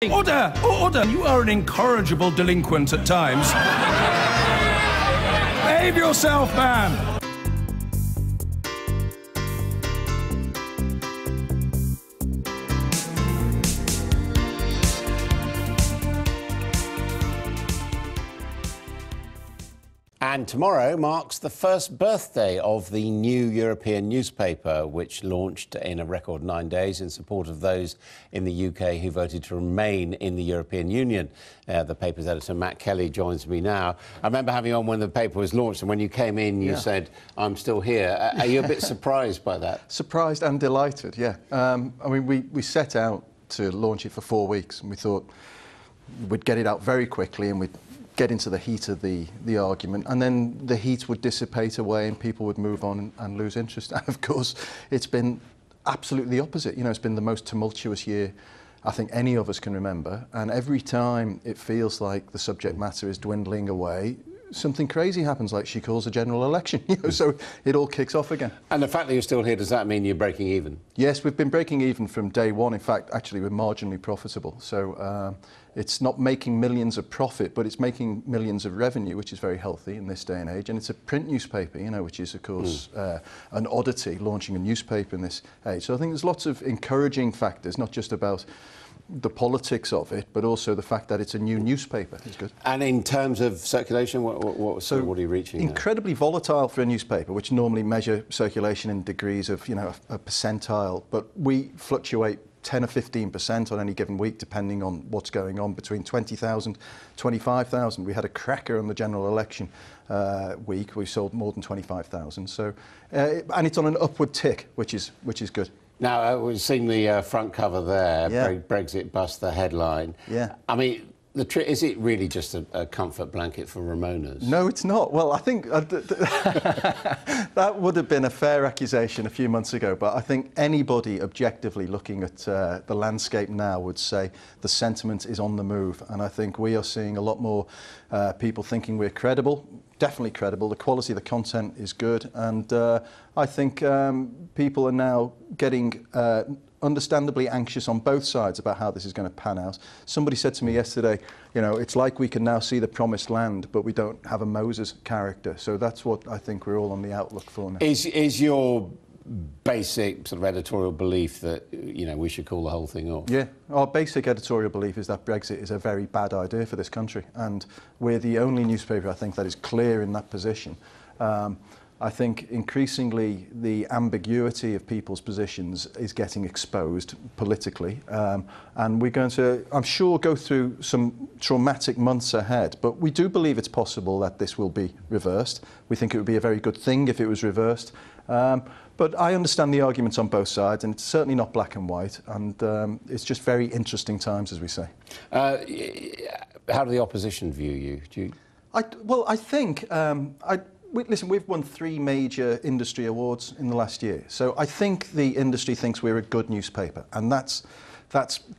Order! Order! You are an incorrigible delinquent at times. Behave yourself, man! And tomorrow marks the first birthday of the new European newspaper, which launched in a record 9 days in support of those in the UK who voted to remain in the European Union. The paper's editor, Matt Kelly, joins me now. I remember having you on when the paper was launched, and when you came in, you said, "I'm still here." Are you a bit surprised by that? Surprised and delighted, yeah. I mean, we set out to launch it for 4 weeks, and we thought we'd get it out very quickly and we'd get into the heat of the argument, and then the heat would dissipate away and people would move on and lose interest. And of course, it's been absolutely the opposite. You know, it's been the most tumultuous year I think any of us can remember, and every time it feels like the subject matter is dwindling away, something crazy happens, like she calls a general election, you know, so it all kicks off again. And the fact that you're still here, does that mean you're breaking even? Yes, we've been breaking even from day one. In fact, actually, we're marginally profitable. So it's not making millions of profit, but it's making millions of revenue, which is very healthy in this day and age. And it's a print newspaper, you know, which is, of course, an oddity, launching a newspaper in this age. So I think there's lots of encouraging factors, not just about the politics of it, but also the fact that it's a new newspaper is good. And in terms of circulation, what are you reaching incredibly now? Volatile for a newspaper, which normally measure circulation in degrees of, you know, a percentile, but we fluctuate 10 or 15% on any given week, depending on what's going on, between 20,000, 25,000. We had a cracker on the general election week. We sold more than 25,000. So, and it's on an upward tick, which is good. Now, we've seen the front cover there, yeah. Brexit bust, the headline. Yeah. I mean, is it really just a comfort blanket for Ramonas? No, it's not. Well, I think that would have been a fair accusation a few months ago, but I think anybody objectively looking at the landscape now would say the sentiment is on the move, and I think we are seeing a lot more people thinking we're credible. Definitely credible. The quality of the content is good, and I think people are now getting understandably anxious on both sides about how this is going to pan out. Somebody said to me yesterday, you know, it's like we can now see the promised land, but we don't have a Moses character. So that's what I think we're all on the outlook for now. Is your basic sort of editorial belief that, you know, we should call the whole thing off? Yeah, our basic editorial belief is that Brexit is a very bad idea for this country, and we're the only newspaper, I think, that is clear in that position. I think increasingly the ambiguity of people's positions is getting exposed politically, and we're going to, I'm sure, go through some traumatic months ahead, but we do believe it's possible that this will be reversed. We think it would be a very good thing if it was reversed. But I understand the arguments on both sides, and it's certainly not black and white, and it's just very interesting times, as we say. How do the opposition view you? Well, I think, listen, we've won 3 major industry awards in the last year, so I think the industry thinks we're a good newspaper, and that's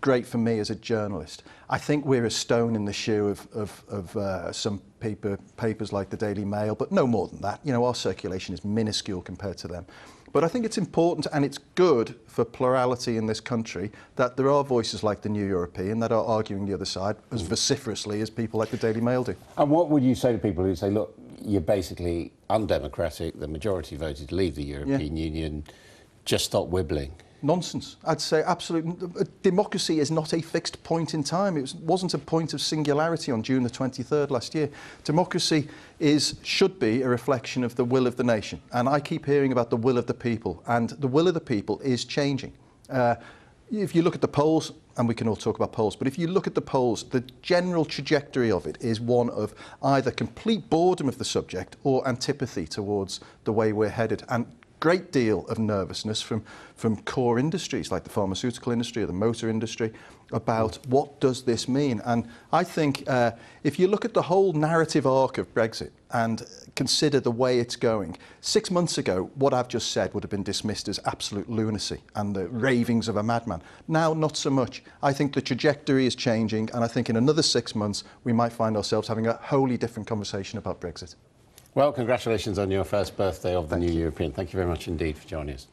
great for me as a journalist. I think we're a stone in the shoe of some papers like the Daily Mail, but no more than that. You know, our circulation is minuscule compared to them. But I think it's important, and it's good for plurality in this country, that there are voices like the New European that are arguing the other side as vociferously as people like the Daily Mail do. And what would you say to people who say, look, you're basically undemocratic, the majority voted to leave the European Union, just stop wibbling? Nonsense. I'd say absolutely. Democracy is not a fixed point in time. It wasn't a point of singularity on June the 23rd last year. Democracy should be a reflection of the will of the nation. And I keep hearing about the will of the people, and the will of the people is changing. If you look at the polls, and we can all talk about polls, but if you look at the polls, the general trajectory of it is one of either complete boredom of the subject or antipathy towards the way we're headed. And great deal of nervousness from core industries like the pharmaceutical industry or the motor industry about what does this mean. And I think if you look at the whole narrative arc of Brexit and consider the way it's going, 6 months ago what I've just said would have been dismissed as absolute lunacy and the ravings of a madman. Now not so much. I think the trajectory is changing, and I think in another 6 months we might find ourselves having a wholly different conversation about Brexit. Well, congratulations on your first birthday of the new European. Thank you very much indeed for joining us.